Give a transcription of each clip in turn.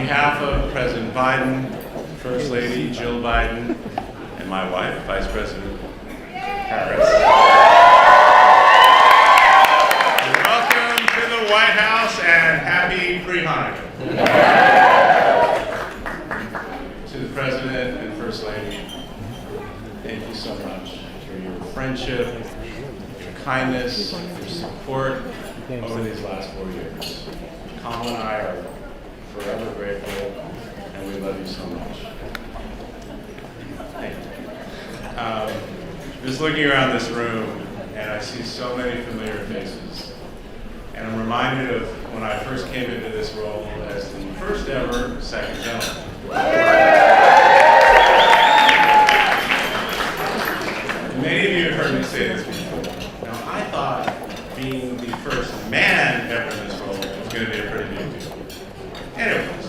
behalf of President Biden, First Lady Jill Biden, and my wife, Vice President Harris, welcome to the White House and happy pre-Hanukkah. To the President and First Lady, thank you so much for your friendship, your kindness, your support over these last 4 years. Kamala and I are forever grateful, and we love you so much. Thank you. Just looking around this room, and I see so many familiar faces. And I'm reminded of when I first came into this role as the first ever second gentleman. Many of you have heard me say this before. Now, I thought being the first man ever in this role was going to be a pretty big deal. And it was.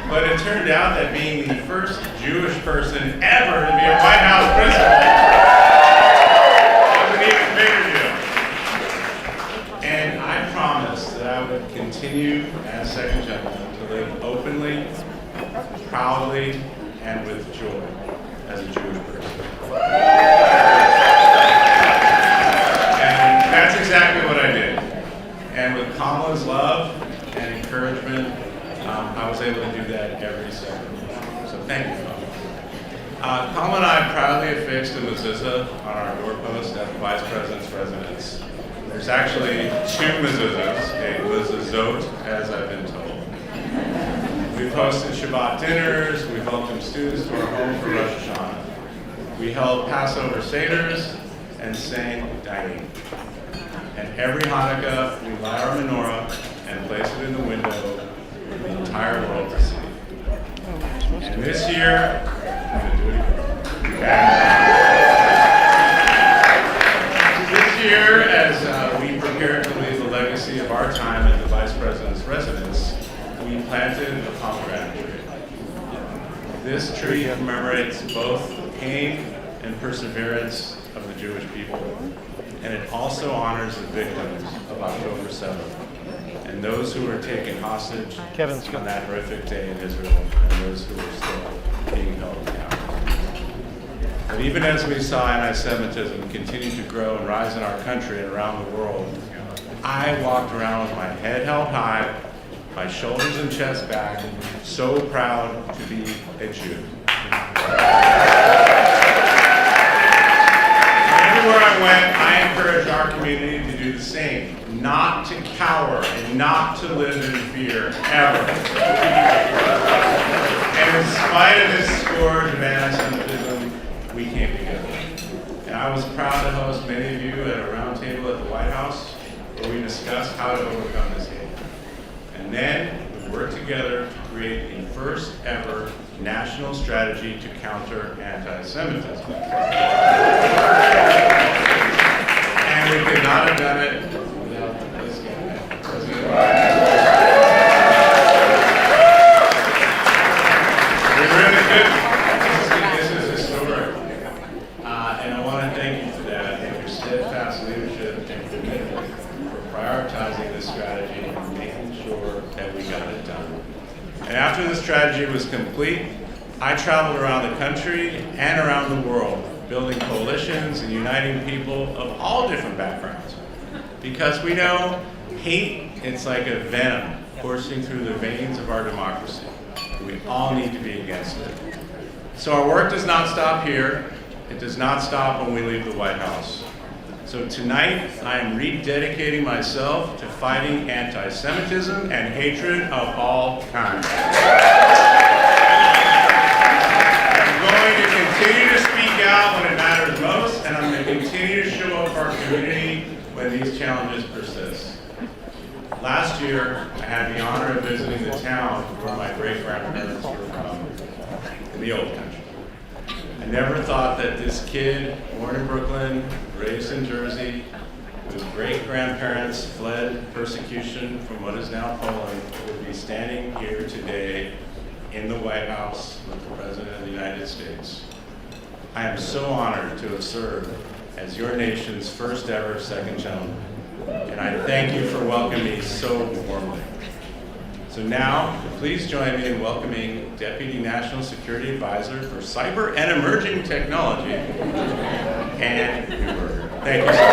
But it turned out that being the first Jewish person ever to be a White House principal was an even bigger deal. And I promised that I would continue as second gentleman to live openly, proudly, and with joy as a Jewish person. And that's exactly what I did. And with Kamala's love and encouragement, I was able to do that every second. So thank you, Kamala. Kamala and I proudly affixed a mezuzah on our doorpost at the Vice President's residence. There's actually 2 mezuzahs, a mezuzot, as I've been told. We've hosted Shabbat dinners, we've welcomed students to our home for Rosh Hashanah. We held Passover seders and sang Daim. And every Hanukkah, we light our menorah and place it in the window for the entire world to see. And this year, I'm going to do it again. This year, as we prepare to leave the legacy of our time at the Vice President's residence, we planted a pomegranate tree. This tree commemorates both the pain and perseverance of the Jewish people, and it also honors the victims of October 7th and those who were taken hostage on that horrific day in Israel and those who are still being held accountable. But even as we saw anti-Semitism continue to grow and rise in our country and around the world, I walked around with my head held high, my shoulders and chest back, so proud to be a Jew. Everywhere I went, I encouraged our community to do the same, not to cower and not to live in fear, ever. And in spite of this scourge of anti-Semitism, we came together. And I was proud to host many of you at a round table at the White House where we discussed how to overcome this hate. And then we worked together to create the first ever national strategy to counter anti-Semitism. And we could not have done it without this guy, President Biden. We're really good. This is historic. And I want to thank you for that, and your steadfast leadership and commitment for prioritizing this strategy and making sure that we got it done. And after the strategy was complete, I traveled around the country and around the world, building coalitions and uniting people of all different backgrounds. Because we know hate, it's like a venom coursing through the veins of our democracy. We all need to be against it. So our work does not stop here. It does not stop when we leave the White House. So tonight, I am rededicating myself to fighting anti-Semitism and hatred of all kinds. I'm going to continue to speak out when it matters most, and I'm going to continue to show up for our community when these challenges persist. Last year, I had the honor of visiting the town where my great-grandparents were from, in the old country. I never thought that this kid, born in Brooklyn, raised in Jersey, whose great-grandparents fled persecution from what is now Poland, would be standing here today in the White House with the President of the United States. I am so honored to have served as your nation's first ever second gentleman, and I thank you for welcoming me so warmly. So now, please join me in welcoming Deputy National Security Advisor for Cyber and Emerging Technology, Ann Newberger. Thank you so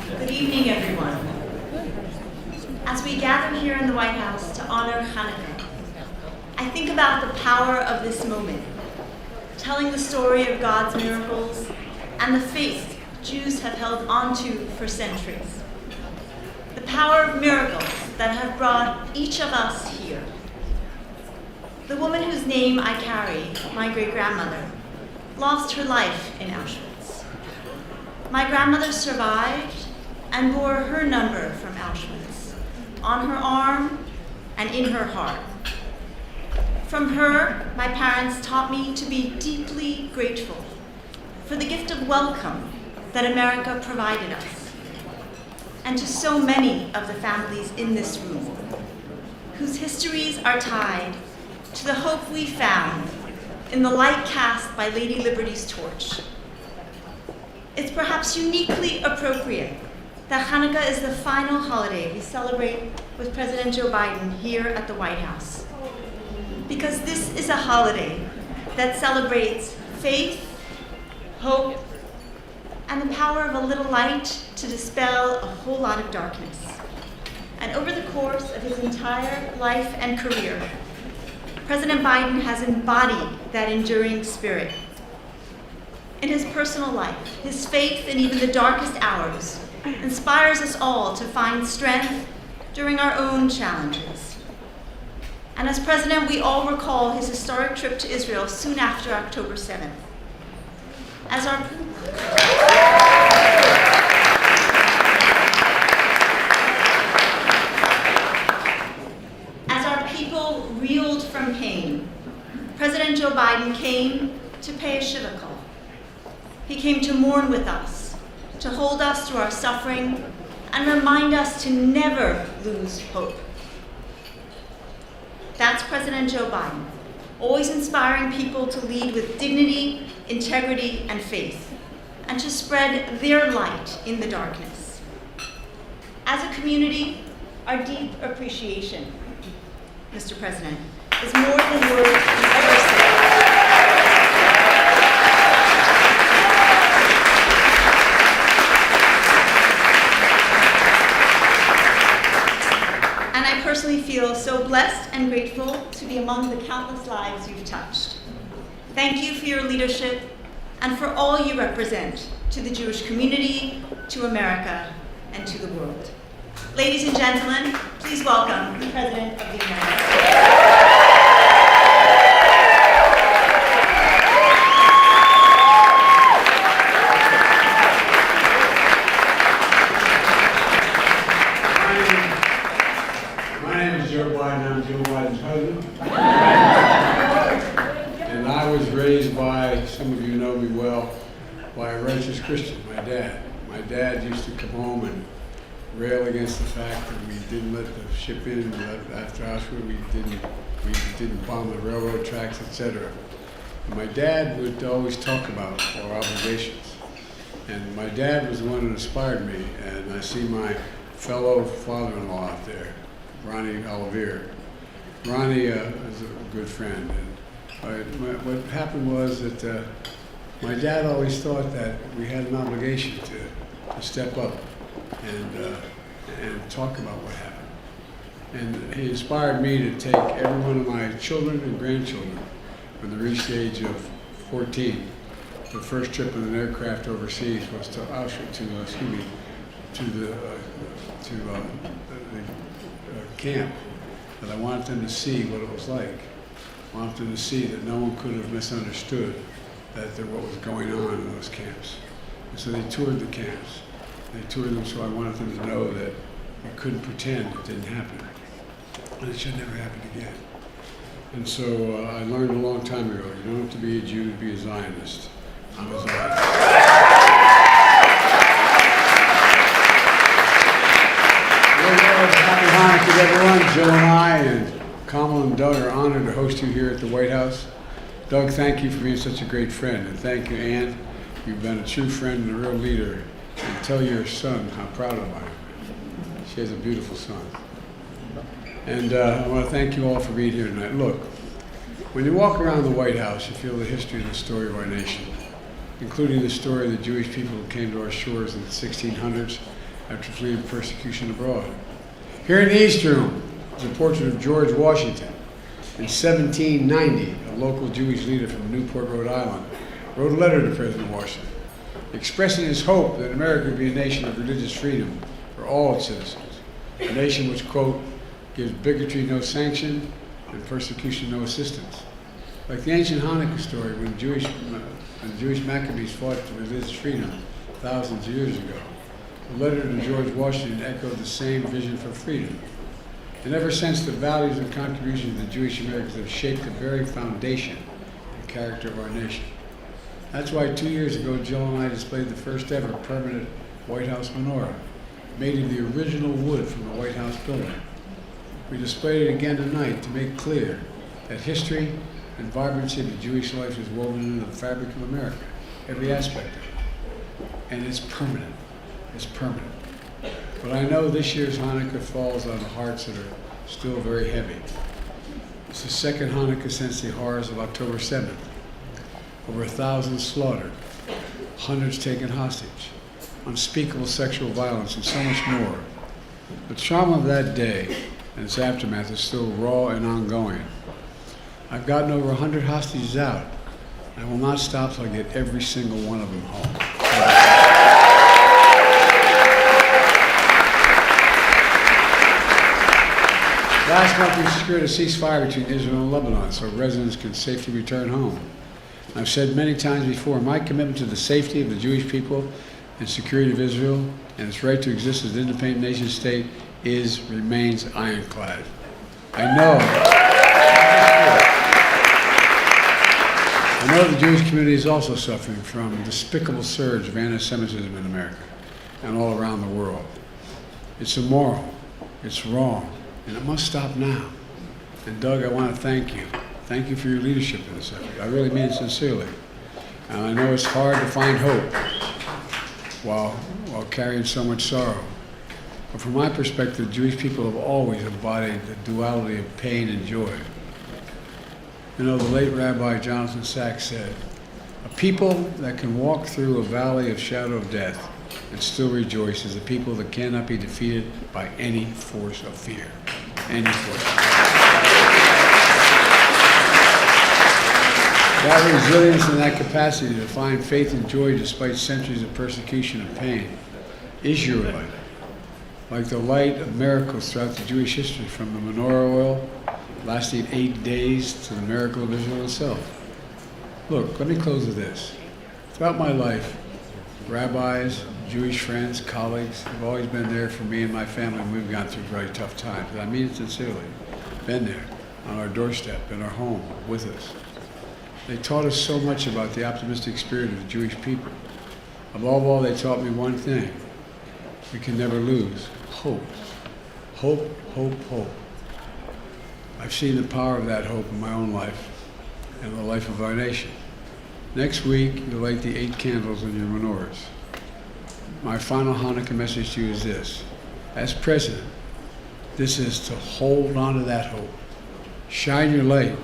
much. Good evening, everyone. As we gather here in the White House to honor Hanukkah, I think about the power of this moment, telling the story of God's miracles and the faith Jews have held onto for centuries. The power of miracles that have brought each of us here. The woman whose name I carry, my great-grandmother, lost her life in Auschwitz. My grandmother survived and bore her number from Auschwitz on her arm and in her heart. From her, my parents taught me to be deeply grateful for the gift of welcome that America provided us, and to so many of the families in this room, whose histories are tied to the hope we found in the light cast by Lady Liberty's torch. It's perhaps uniquely appropriate that Hanukkah is the final holiday we celebrate with President Joe Biden here at the White House, because this is a holiday that celebrates faith, hope, and the power of a little light to dispel a whole lot of darkness. And over the course of his entire life and career, President Biden has embodied that enduring spirit. In his personal life, his faith in even the darkest hours inspires us all to find strength during our own challenges. And as president, we all recall his historic trip to Israel soon after October 7th. As our people reeled from pain, President Joe Biden came to pay a shiva call. He came to mourn with us, to hold us through our suffering, and remind us to never lose hope. That's President Joe Biden, always inspiring people to lead with dignity, integrity, and faith, and to spread their light in the darkness. As a community, our deep appreciation, Mr. President, is more than words can ever say. And I personally feel so blessed and grateful to be among the countless lives you've touched. Thank you for your leadership and for all you represent to the Jewish community, to America, and to the world. Ladies and gentlemen, please welcome the President of the United States. My name is Joe Biden. I'm Joe Biden's husband. And I was raised by, some of you know me well, by a righteous Christian, my dad. My dad used to come home and rail against the fact that we didn't let the ship in after Auschwitz, we didn't bomb the railroad tracks, etc. And my dad would always talk about our obligations. And my dad was the one who inspired me, and I see my fellow father-in-law out there, Ronnie Olivier. Ronnie is a good friend. And what happened was that my dad always thought that we had an obligation to step up and talk about what happened. And he inspired me to take every one of my children and grandchildren when they reached the age of 14. The first trip in an aircraft overseas was to Auschwitz, to the camp. But I wanted them to see what it was like. I wanted them to see that no one could have misunderstood what was going on in those camps. And so they toured the camps. They toured them, so I wanted them to know that you couldn't pretend it didn't happen. And it should never happen again. And so I learned a long time ago, you don't have to be a Jew to be a Zionist. I'm a Zionist. Happy Hanukkah to everyone. Joe and I and Kamal and Doug are honored to host you here at the White House. Doug, thank you for being such a great friend, and thank you, Ann, You've been a true friend and a real leader. And tell your son how proud of I am. She has a beautiful son. And I want to thank you all for being here tonight. Look, when you walk around the White House, you feel the history and the story of our nation, including the story of the Jewish people who came to our shores in the 1600s after fleeing persecution abroad. Here in the East Room is a portrait of George Washington. In 1790, a local Jewish leader from Newport, Rhode Island, wrote a letter to President Washington, expressing his hope that America would be a nation of religious freedom for all its citizens, a nation which, quote, gives bigotry no sanction and persecution no assistance. Like the ancient Hanukkah story when the Jewish Maccabees fought for religious freedom thousands of years ago, the letter to George Washington echoed the same vision for freedom. And ever since, the values and contributions of the Jewish Americans have shaped the very foundation and character of our nation. That's why 2 years ago, Jill and I displayed the first ever permanent White House menorah, made of the original wood from the White House building. We displayed it again tonight to make clear that history and vibrancy of the Jewish life is woven into the fabric of America, every aspect of it. And it's permanent. It's permanent. But I know this year's Hanukkah falls on hearts that are still very heavy. It's the second Hanukkah since the horrors of October 7th. Over 1,000 slaughtered, hundreds taken hostage, unspeakable sexual violence, and so much more. The trauma of that day and its aftermath is still raw and ongoing. I've gotten over 100 hostages out. I will not stop till I get every single one of them home. Last month we secured a ceasefire between Israel and Lebanon so residents can safely return home. I've said many times before, my commitment to the safety of the Jewish people and security of Israel and its right to exist as an independent nation state remains ironclad. I know the Jewish community is also suffering from a despicable surge of anti-Semitism in America and all around the world. It's immoral, it's wrong, and it must stop now. And Doug, I want to thank you. Thank you for your leadership in this effort. I really mean it sincerely. And I know it's hard to find hope while carrying so much sorrow. But from my perspective, the Jewish people have always embodied the duality of pain and joy. You know, the late Rabbi Jonathan Sacks said, a people that can walk through a valley of shadow of death and still rejoice is a people that cannot be defeated by any force of fear. Any force. That resilience and that capacity to find faith and joy despite centuries of persecution and pain is your light. Like the light of miracles throughout the Jewish history, from the menorah oil lasting 8 days to the miracle of Israel itself. Look, let me close with this. Throughout my life, rabbis, Jewish friends, colleagues have always been there for me and my family when we've gone through very tough times. And I mean it sincerely. Been there, on our doorstep, in our home, with us. They taught us so much about the optimistic spirit of the Jewish people. Above all, they taught me one thing. We can never lose hope. Hope, hope, hope. I've seen the power of that hope in my own life and the life of our nation. Next week, you'll light the 8 candles in your menorahs. My final Hanukkah message to you is this. As president, this is to hold on to that hope. Shine your light.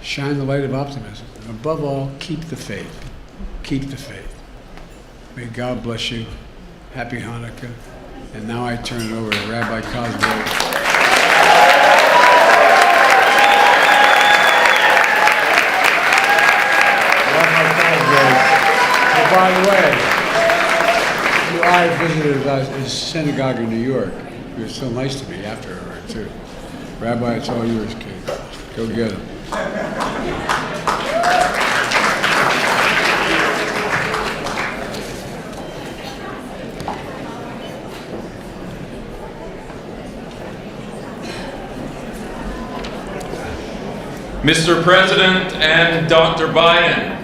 Shine the light of optimism. And above all, keep the faith. Keep the faith. May God bless you. Happy Hanukkah. And now I turn it over to Rabbi Cosgrove. By the way, I visited his synagogue in New York. He was so nice to me after, too. Rabbi, it's all yours, kid. Go get him. Mr. President and Dr. Biden,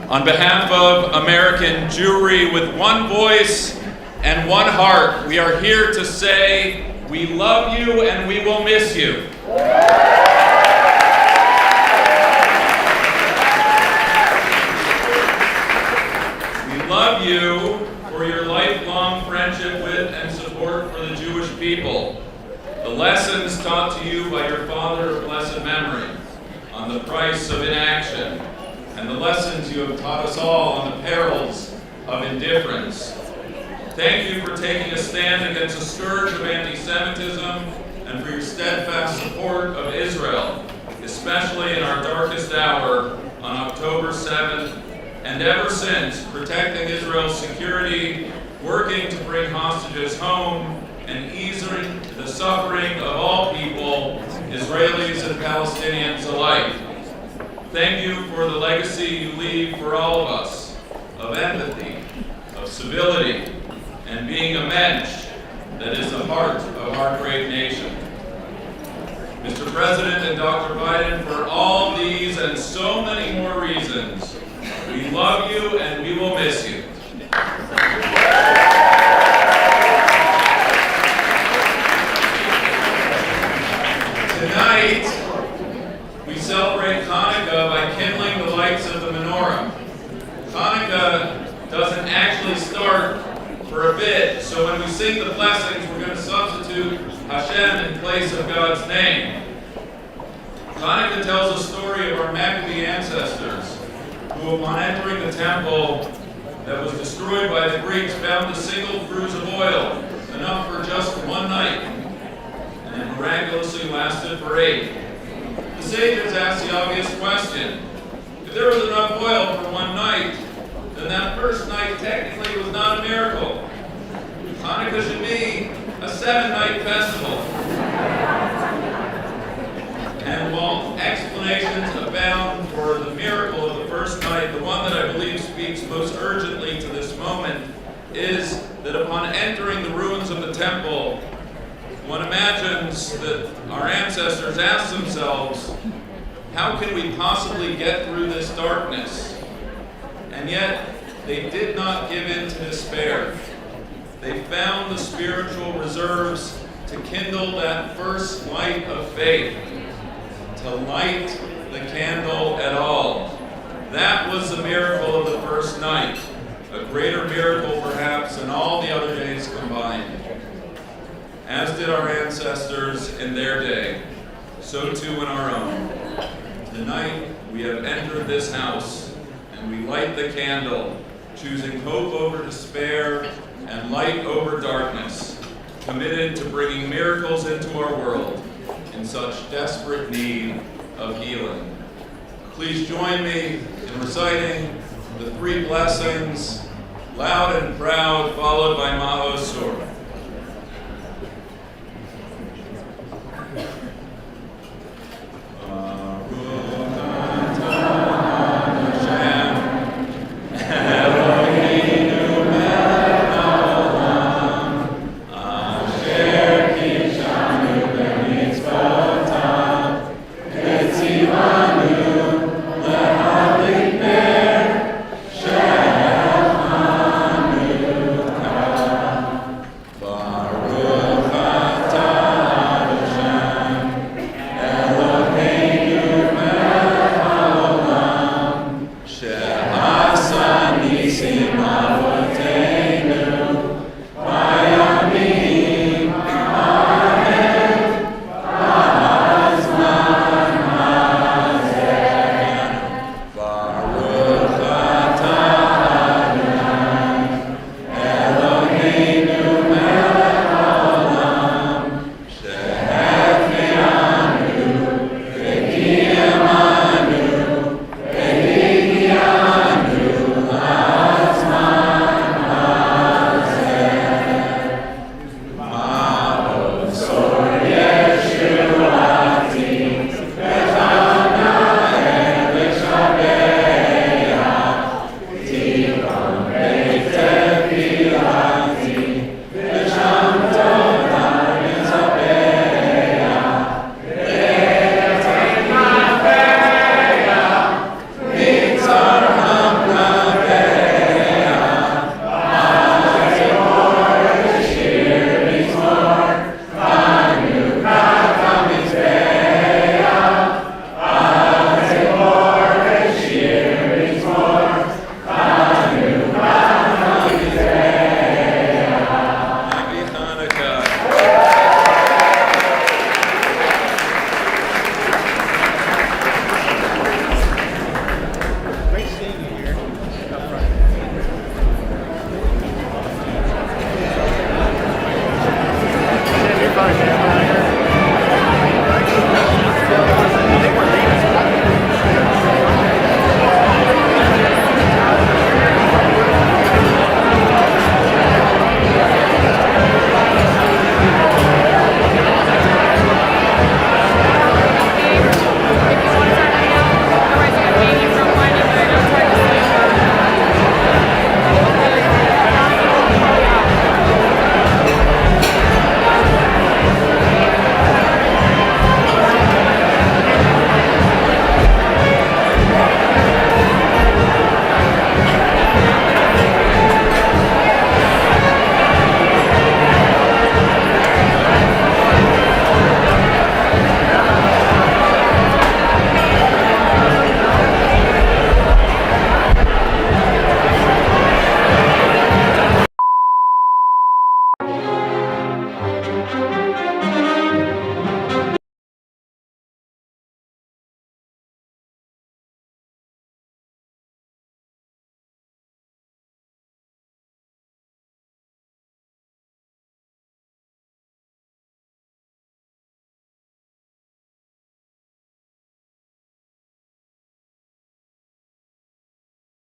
on behalf of American Jewry, with one voice and one heart, we are here to say we love you and we will miss you. lessons taught to you by your father of blessed memory on the price of inaction, and the lessons you have taught us all on the perils of indifference. Thank you for taking a stand against the scourge of anti-Semitism and for your steadfast support of Israel, especially in our darkest hour on October 7th, and ever since, protecting Israel's security, working to bring hostages home, and easing the suffering of all people, Israelis and Palestinians alike. Thank you for the legacy you leave for all of us of empathy, of civility, and being a mensch that is the heart of our great nation. Mr. President and Dr. Biden, for all these and so many more reasons, we love you and we will miss you. Tonight, we celebrate Hanukkah by kindling the lights of the menorah. Hanukkah doesn't actually start for a bit, so when we sing the blessings, we're going to substitute Hashem in place of God's name. Hanukkah tells a story of our Maccabee ancestors, who upon entering the temple that was destroyed by the Greeks found a single cruse of oil, enough for just one night, and it miraculously lasted for 8. The sages asked the obvious question: if there was enough oil for one night, then that first night technically was not a miracle. Hanukkah should be a 7-night festival. And while explanations abound for the miracle of the first night, the one that I believe speaks most urgently to this moment is that upon entering the ruins of the temple, one imagines that our ancestors asked themselves, how can we possibly get through this darkness? And yet, they did not give in to despair. They found the spiritual reserves to kindle that first light of faith, to light the candle at all. That was the miracle of the first night, a greater miracle perhaps than all the other days combined. As did our ancestors in their day, so too in our own. Tonight, we have entered this house, and we light the candle, choosing hope over despair and light over darkness, committed to bringing miracles into our world in such desperate need of healing. Please join me in reciting the 3 blessings, loud and proud, followed by Maho Sur. Shema